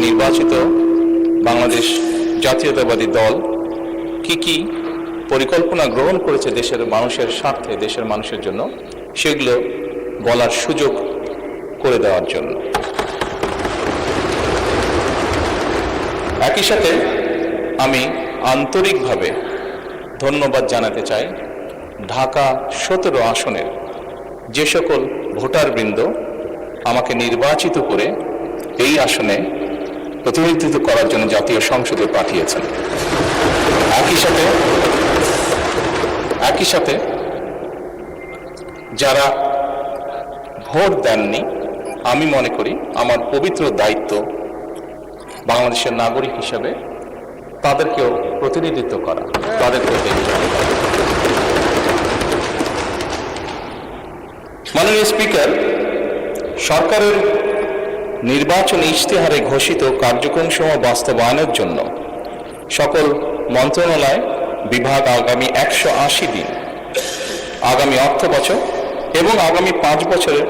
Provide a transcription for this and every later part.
নির্বাচিত বাংলাদেশ জাতীয়তাবাদী দল কি পরিকল্পনা গ্রহণ করেছে দেশের মানুষের স্বার্থে, দেশের মানুষের জন্য, সেগুলো বলার সুযোগ করে দেওয়ার জন্য। একই সাথে আমি আন্তরিকভাবে ধন্যবাদ জানাতে চাই ঢাকা 17 আসনের যে সকল ভোটারবৃন্দ আমাকে নির্বাচিত করে এই আসনে প্রতিনিধিত্ব করার জন্য জাতীয় সংসদে পাঠিয়েছেন। একই সাথে যারা ভোট দেননি, আমি মনে করি আমার পবিত্র দায়িত্ব বাংলাদেশের নাগরিক হিসেবে তাদেরকেও প্রতিনিধিত্ব করা, তাদেরকেও দেখতে হবে। মাননীয় স্পিকার, সরকারের নির্বাচনী ইশতেহারে ঘোষিত কার্যক্রমসমূহ বাস্তবায়নের জন্য সকল মন্ত্রণালয় বিভাগ আগামী 180 দিন, আগামী অর্থ বছর এবং আগামী 5 বছরের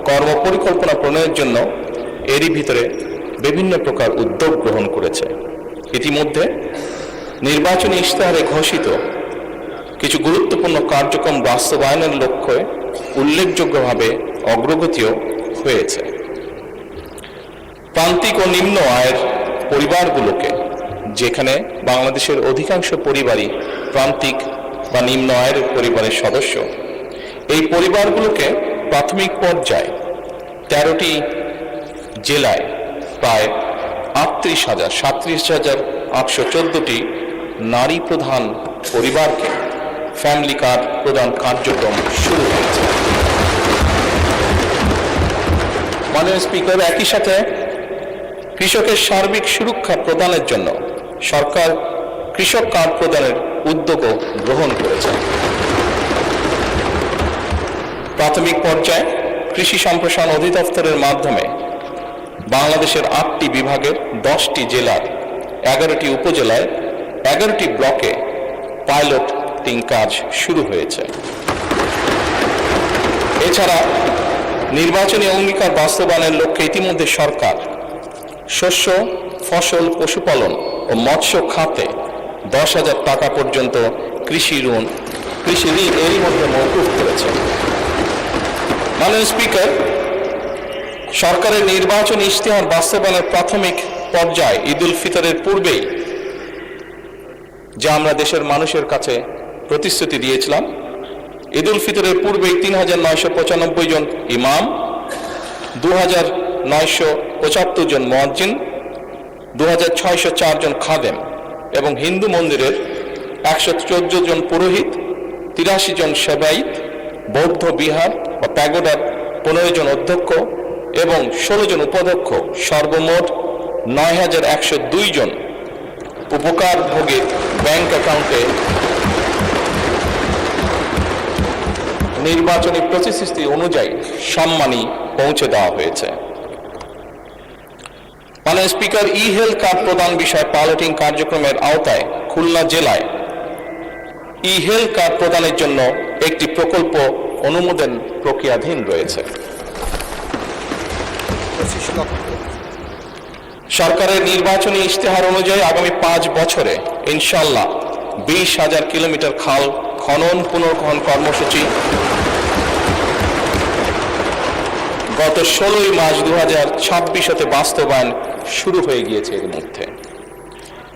কর্মপরিকল্পনা প্রণয়নের জন্য এরই ভিতরে বিভিন্ন প্রকার উদ্যোগ গ্রহণ করেছে। ইতিমধ্যে নির্বাচনী ইশতেহারে ঘোষিত কিছু গুরুত্বপূর্ণ কার্যক্রম বাস্তবায়নের লক্ষ্যে উল্লেখযোগ্যভাবে অগ্রগতিও হয়েছে। প্রান্তিক ও নিম্ন আয়ের পরিবারগুলোকে, যেখানে বাংলাদেশের অধিকাংশ পরিবারই প্রান্তিক বা নিম্ন আয়ের পরিবারের সদস্য, এই পরিবারগুলোকে প্রাথমিক পর্যায়ে 13টি জেলায় প্রায় 37,814টি নারী প্রধান পরিবারকে ফ্যামিলি কার্ড প্রদান কার্যক্রম শুরু হয়েছে। মাননীয় স্পিকার, একই সাথে কৃষকের সার্বিক সুরক্ষা প্রদানের জন্য সরকার কৃষক কার্ড প্রদানের উদ্যোগও গ্রহণ করেছে। প্রাথমিক পর্যায়ে কৃষি সম্প্রসারণ অধিদপ্তরের মাধ্যমে বাংলাদেশের 8টি বিভাগের 10টি জেলার 11টি উপজেলায় 11টি ব্লকে পাইলটিং কাজ শুরু হয়েছে। এছাড়া নির্বাচনী অঙ্গীকার বাস্তবায়নের লক্ষ্যে ইতিমধ্যে সরকার শস্য, ফসল, পশুপালন ও মৎস্য খাতে 10,000 টাকা পর্যন্ত কৃষি ঋণ এরই মধ্যে মওকুফ করেছে। মাননীয় স্পিকার, সরকারের নির্বাচনী ইশতেহার বাস্তবায়নের প্রাথমিক পর্যায়ে ঈদ উল ফিতরের পূর্বেই যা আমরা দেশের মানুষের কাছে প্রতিশ্রুতি দিয়েছিলাম, ঈদ উল ফিতরের পূর্বেই 3,995 জন ইমাম, 2,975 জন মুয়াজ্জিন, 2,604 জন খাদেম এবং হিন্দু মন্দিরের 114 জন পুরোহিত, 83 জন সেবায়িত, বৌদ্ধ বিহার বা প্যাগোডার 15 জন অধ্যক্ষ এবং 16 জন উপাধ্যক্ষ, সর্বমোট 9,102 জন উপকারভোগীর ব্যাংক অ্যাকাউন্টে নির্বাচনী প্রতিশ্রুতি অনুযায়ী সম্মানী পৌঁছে দেওয়া হয়েছে। মাননীয় স্পিকার, ই হেলথ কার্ড প্রদান বিষয়ে পাইলটিং কার্যক্রমের আওতায় খুলনা জেলায় ই হেলথ কার্ড প্রদানের জন্য একটি প্রকল্প অনুমোদন প্রক্রিয়াধীন রয়েছে। সরকারের নির্বাচনী ইশতেহার অনুযায়ী আগামী 5 বছরে ইনশাআল্লাহ 20,000 কিলোমিটার খাল খনন পুনর্খনন কর্মসূচি গত 16 মার্চ 2026 হতে বাস্তবায়ন শুরু হয়ে গিয়েছে। এর মধ্যে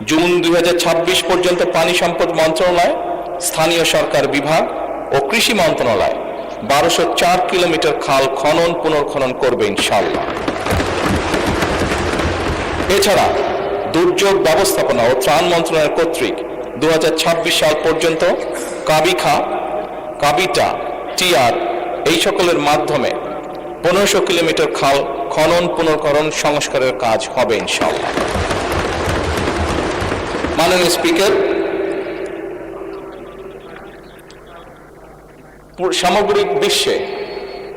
জুন 2026 পর্যন্ত পানি সম্পদ মন্ত্রণালয়, স্থানীয় সরকার বিভাগ ও কৃষি মন্ত্রণালয় 1204 কিলোমিটার খাল খনন পুনর্খনন করবে ইনশাআল্লাহ। এছাড়া দুর্যোগ ব্যবস্থাপনা ও ত্রাণ মন্ত্রণালয় কর্তৃক 2026 সাল পর্যন্ত কাবিখা, কাবিটা, টিআর এই সকলের মাধ্যমে 1500 কিলোমিটার খাল খনন পুনর্খনন সংস্কারের কাজ হবে ইনশাআল্লাহ। মাননীয় স্পিকার, সামগ্রিক বিশ্বে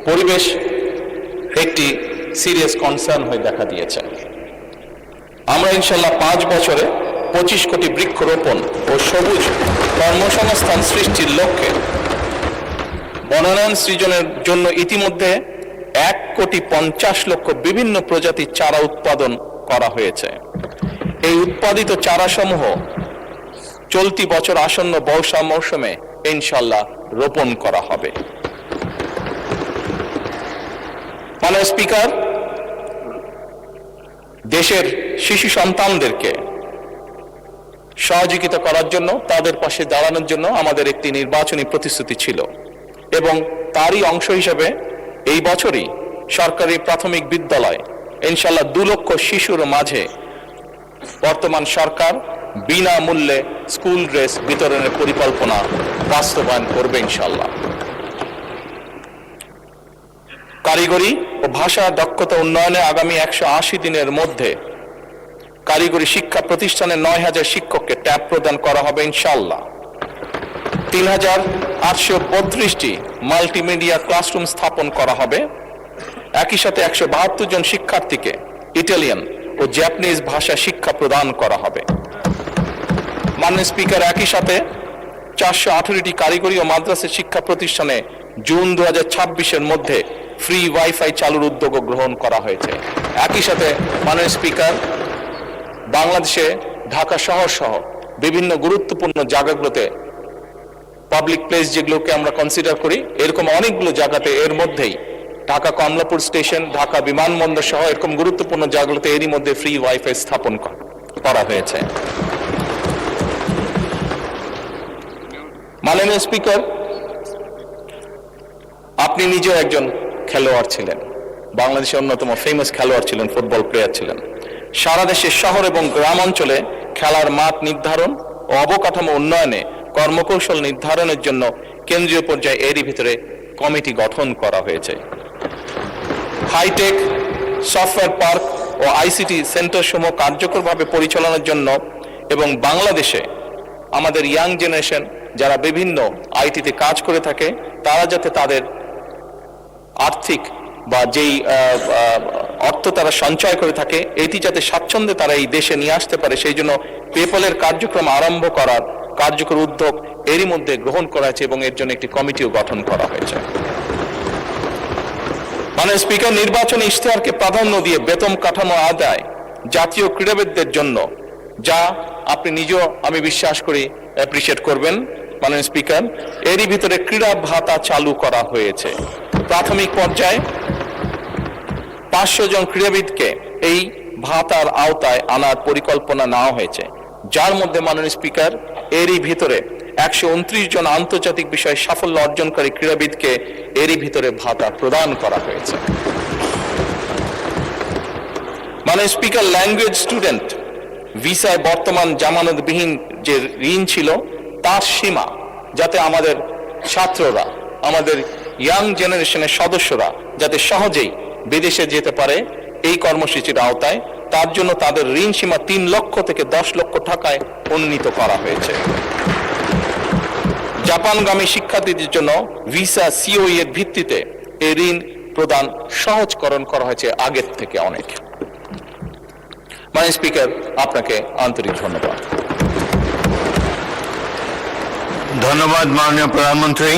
পরিবেশ একটি সিরিয়াস কনসার্ন হয়ে দেখা দিয়েছে। আমরা ইনশাআল্লাহ 5 বছরে 25 কোটি বৃক্ষরোপণ ও সবুজ কর্মসংস্থান সৃষ্টির লক্ষ্যে বনায়ন সৃজনের জন্য ইতিমধ্যে 1,50,00,000 বিভিন্ন প্রজাতির চারা উৎপাদন করা হয়েছে। এই উৎপাদিত চারাসমূহ চলতি বছর আসন্ন বর্ষা মৌসুমে ইনশাল্লাহ রোপণ করা হবে। মাননীয় স্পিকার, দেশের শিশু সন্তানদেরকে সহযোগিতা করার জন্য, তাদের পাশে দাঁড়ানোর জন্য আমাদের একটি নির্বাচনী প্রতিশ্রুতি ছিল এবং তারই অংশ হিসেবে এই বছরই সরকারি প্রাথমিক বিদ্যালয় ইনশাল্লাহ 2 লক্ষ শিশুর মাঝে বর্তমান সরকার বিনামূল্যে স্কুল ড্রেস বিতরণের পরিকল্পনা বাস্তবায়ন করবে ইনশাল্লাহ। কারিগরি ও ভাষা দক্ষতা উন্নয়নে আগামী 180 দিনের মধ্যে কারিগরি শিক্ষা প্রতিষ্ঠানে 9000 শিক্ষককে ট্যাব প্রদান করা হবে ইনশাল্লাহ। 3832টি মাল্টিমিডিয়া ক্লাসরুম স্থাপন করা হবে। একই সাথে 172 জন শিক্ষার্থীকে ইটালিয়ান ও জাপানিজ ভাষা শিক্ষা প্রদান করা হবে। মাননীয় স্পিকার, একই সাথে 418টি কারিগরি ও মাদ্রাসা শিক্ষা প্রতিষ্ঠানে জুন 2026-এর মধ্যে ফ্রি ওয়াইফাই চালুর উদ্যোগ গ্রহণ করা হয়েছে। একই সাথে মাননীয় স্পিকার, বাংলাদেশে ঢাকা শহর সহ বিভিন্ন গুরুত্বপূর্ণ জায়গাগুলোতে পাবলিক প্লেস যেগুলোকে আমরা কনসিডার করি, এরকম অনেকগুলো জায়গাতে এর মধ্যেই ঢাকা কমলাপুর স্টেশন, ঢাকা বিমানবন্দর সহ এরকম গুরুত্বপূর্ণ জায়গাগুলোতে এরই মধ্যে ফ্রি ওয়াইফাই স্থাপন করা হয়েছে। মাননীয় স্পিকার, আপনি নিজেও একজন খেলোয়াড় ছিলেন, বাংলাদেশের অন্যতম ফেমাস খেলোয়াড় ছিলেন, ফুটবল প্লেয়ার ছিলেন। সারা দেশের শহর এবং গ্রাম অঞ্চলে খেলার মাঠ নির্ধারণ ও অবকাঠামো উন্নয়নে কর্মকৌশল নির্ধারণের জন্য কেন্দ্রীয় পর্যায়ে এরই ভিতরে কমিটি গঠন করা হয়েছে। হাইটেক সফটওয়্যার পার্ক ও আইসিটি সেন্টার সমূহ কার্যকরভাবে পরিচালনার জন্য এবং বাংলাদেশে আমাদের ইয়াং জেনারেশন যারা বিভিন্ন আইটিতে কাজ করে থাকে, তারা যাতে তাদের আর্থিক বা যেই অর্থ তারা সঞ্চয় করে থাকে, এটি যাতে স্বাচ্ছন্দ্যে তারা এই দেশে নিয়ে আসতে পারে, সেই জন্য পেপলের কার্যক্রম আরম্ভ করার কার্যকর উদ্যোগ এরই মধ্যে গ্রহণ করা হয়েছে এবং এর জন্য একটি কমিটিও গঠন করা হয়েছে। মাননীয় স্পিকার, নির্বাচনী ইশতেহারকে প্রাধান্য দিয়ে বেতন কাঠামো আদায় জাতীয় ক্রীড়াবিদদের জন্য, যা আপনি নিজেও আমি বিশ্বাস করি অ্যাপ্রিশিয়েট করবেন মাননীয় স্পিকার, এরই ভিতরে ক্রীড়া ভাতা চালু করা হয়েছে। প্রাথমিক পর্যায়ে 500 জন ক্রীড়াবিদকে এই ভাতার আওতায় আনার পরিকল্পনা নেওয়া হয়েছে, যার মধ্যে মাননীয় স্পিকার এরই ভিতরে 129 জন আন্তর্জাতিক বিষয়ে সাফল্য অর্জনকারী ক্রীড়াবিদকে এরই ভিতরে ভাতা প্রদান করা হয়েছে। মাননীয় স্পিকার, ল্যাঙ্গুয়েজ স্টুডেন্ট ভিসায় বর্তমান জামানতবিহীন যে ঋণ ছিল তার সীমা যাতে আমাদের ছাত্ররা, আমাদের ইয়াং জেনারেশনের সদস্যরা যাতে সহজেই বিদেশে যেতে পারে এই কর্মসূচির আওতায়, তার জন্য তাদের ঋণ সীমা 3 লক্ষ থেকে 10 লক্ষ টাকায় উন্নীত করা হয়েছে। জাপানগামী শিক্ষার্থীদের জন্য ভিসা সিওই এর ভিত্তিতে এই ঋণ প্রদান সহজকরণ করা হয়েছে আগের থেকে অনেক। মাননীয় স্পিকার, আপনাকে আন্তরিক ধন্যবাদ। ধন্যবাদ মাননীয় প্রধানমন্ত্রী।